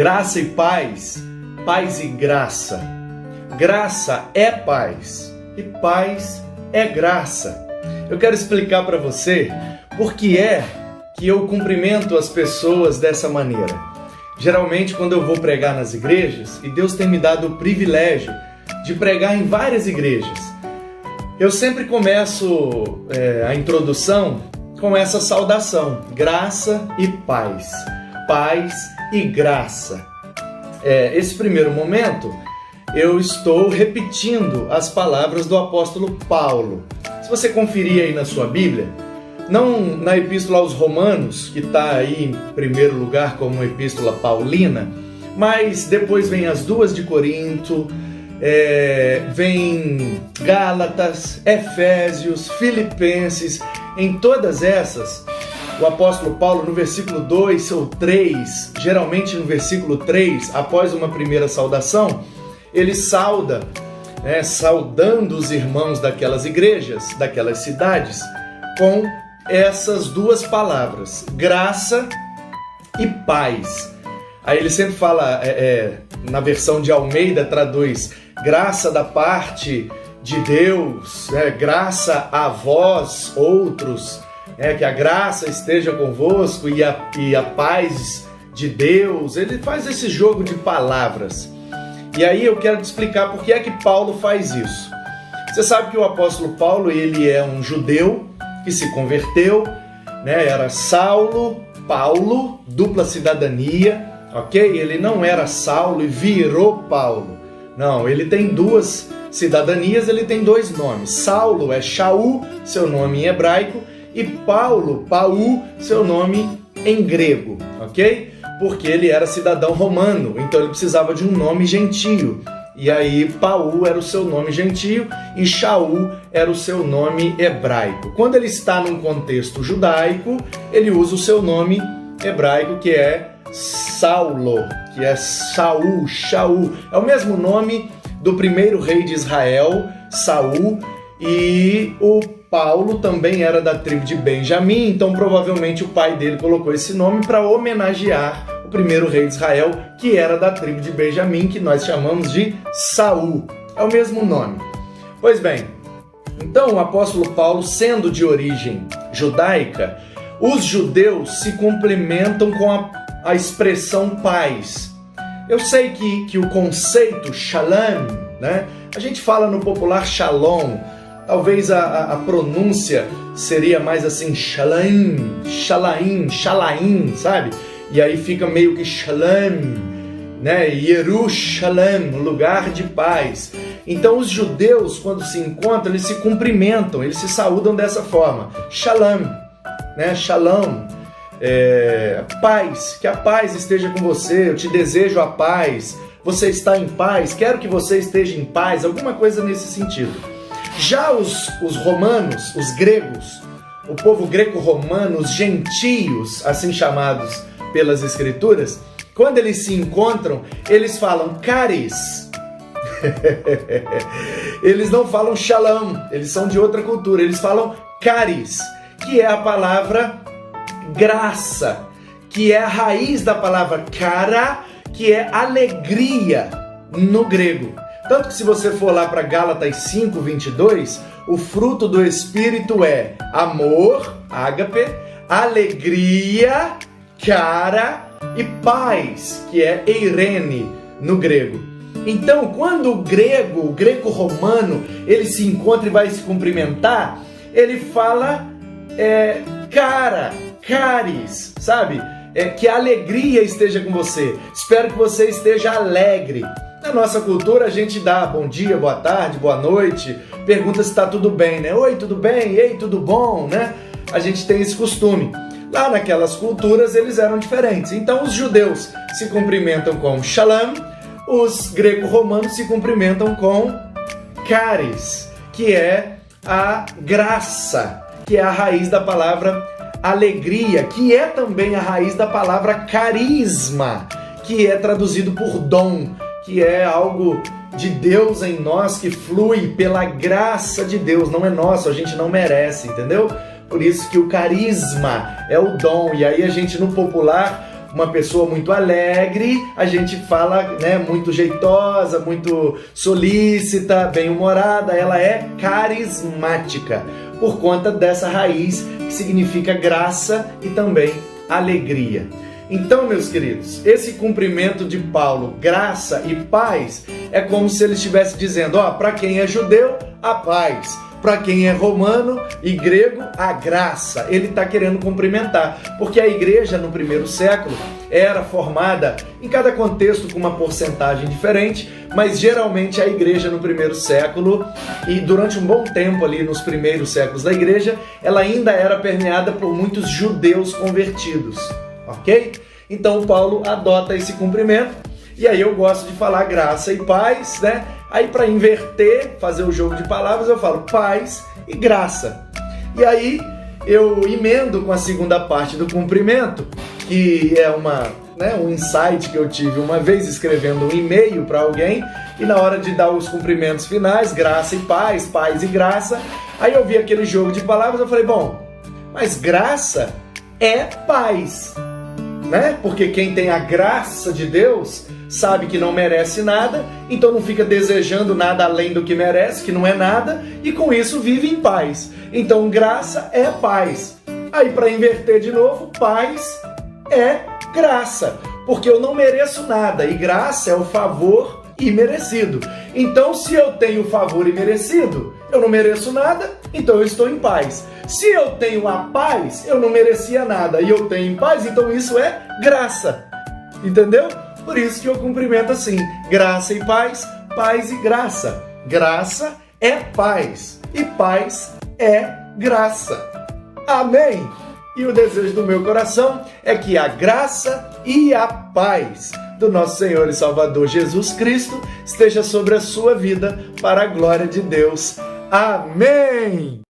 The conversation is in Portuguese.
Graça e paz, paz e graça. Graça é paz e paz é graça. Eu quero explicar para você por que é que eu cumprimento as pessoas dessa maneira. Geralmente, quando eu vou pregar nas igrejas, e Deus tem me dado o privilégio de pregar em várias igrejas, eu sempre começo a introdução com essa saudação: graça e paz. Paz e graça. Esse primeiro momento, eu estou repetindo as palavras do apóstolo Paulo. Se você conferir aí na sua Bíblia, não na Epístola aos Romanos, que está aí em primeiro lugar como uma epístola paulina, mas depois vem as duas de Corinto, vem Gálatas, Efésios, Filipenses. Em todas essas, o apóstolo Paulo, no versículo 2 ou 3, geralmente no versículo 3, após uma primeira saudação, ele sauda, saudando os irmãos daquelas igrejas, daquelas cidades, com essas duas palavras, graça e paz. Aí ele sempre fala, na versão de Almeida, traduz graça da parte de Deus, graça a vós outros, que a graça esteja convosco e a paz de Deus. Ele faz esse jogo de palavras. E aí eu quero te explicar por que é que Paulo faz isso. Você sabe que o apóstolo Paulo, ele é um judeu que se converteu, era Paulo, dupla cidadania, ok? Ele não era Saulo e virou Paulo. Não, ele tem duas cidadanias, ele tem dois nomes. Saulo é Shaul, seu nome em hebraico, e Paulo, Paul, seu nome em grego, ok? Porque ele era cidadão romano, então ele precisava de um nome gentio. E aí Paul era o seu nome gentio e Shaul era o seu nome hebraico. Quando ele está num contexto judaico, ele usa o seu nome hebraico, que é Saulo, que é Saul, Shaul. É o mesmo nome do primeiro rei de Israel, Saul, e o Paulo também era da tribo de Benjamim, então provavelmente o pai dele colocou esse nome para homenagear o primeiro rei de Israel, que era da tribo de Benjamim, que nós chamamos de Saul. É o mesmo nome. Pois bem, então o apóstolo Paulo, sendo de origem judaica, os judeus se complementam com a expressão paz. Eu sei que o conceito shalom, a gente fala no popular shalom, talvez a pronúncia seria mais assim, shalaim, shalaim, shalaim, sabe? E aí fica meio que shalom, Yerushalem, lugar de paz. Então os judeus, quando se encontram, eles se cumprimentam, eles se saúdam dessa forma, shalom, shalom, paz, que a paz esteja com você, eu te desejo a paz, você está em paz, quero que você esteja em paz, alguma coisa nesse sentido. Já os romanos, os gregos, o povo greco-romano, os gentios, assim chamados pelas escrituras, quando eles se encontram, eles falam caris. Eles não falam shalom, eles são de outra cultura, eles falam caris, que é a palavra graça, que é a raiz da palavra cara, que é alegria no grego. Tanto que se você for lá para Gálatas 5:22, o fruto do Espírito é amor, ágape, alegria, cara, e paz, que é eirene no grego. Então, quando o greco-romano, ele se encontra e vai se cumprimentar, ele fala caris, sabe? Que a alegria esteja com você. Espero que você esteja alegre. Na nossa cultura, a gente dá bom dia, boa tarde, boa noite, pergunta se está tudo bem, Oi, tudo bem? Ei, tudo bom, A gente tem esse costume. Lá naquelas culturas, eles eram diferentes. Então, os judeus se cumprimentam com shalom, os greco-romanos se cumprimentam com caris, que é a graça, que é a raiz da palavra alegria, que é também a raiz da palavra carisma, que é traduzido por dom, que é algo de Deus em nós, que flui pela graça de Deus, não é nosso, a gente não merece, entendeu? Por isso que o carisma é o dom, e aí a gente no popular uma pessoa muito alegre, a gente fala, né, muito jeitosa, muito solícita, bem-humorada, ela é carismática, por conta dessa raiz que significa graça e também alegria. Então, meus queridos, esse cumprimento de Paulo, graça e paz, é como se ele estivesse dizendo, para quem é judeu, a paz. Para quem é romano e grego, a graça. Ele está querendo cumprimentar, porque a igreja no primeiro século era formada, em cada contexto com uma porcentagem diferente, mas geralmente a igreja no primeiro século, e durante um bom tempo ali nos primeiros séculos da igreja, ela ainda era permeada por muitos judeus convertidos, ok? Então Paulo adota esse cumprimento, e aí eu gosto de falar graça e paz, né? Aí para inverter, fazer o jogo de palavras, eu falo paz e graça. E aí eu emendo com a segunda parte do cumprimento, que é um insight que eu tive uma vez escrevendo um e-mail para alguém, e na hora de dar os cumprimentos finais, graça e paz e graça, aí eu vi aquele jogo de palavras, eu falei, bom, mas graça é paz, né? Porque quem tem a graça de Deus sabe que não merece nada, então não fica desejando nada além do que merece, que não é nada, e com isso vive em paz. Então graça é paz. Aí para inverter de novo, paz é graça, porque eu não mereço nada, e graça é o favor imerecido. Então se eu tenho o favor imerecido, eu não mereço nada, então eu estou em paz. Se eu tenho a paz, eu não merecia nada, e eu tenho em paz, então isso é graça. Entendeu? Por isso que eu cumprimento assim, graça e paz e graça. Graça é paz e paz é graça. Amém? E o desejo do meu coração é que a graça e a paz do nosso Senhor e Salvador Jesus Cristo esteja sobre a sua vida para a glória de Deus. Amém!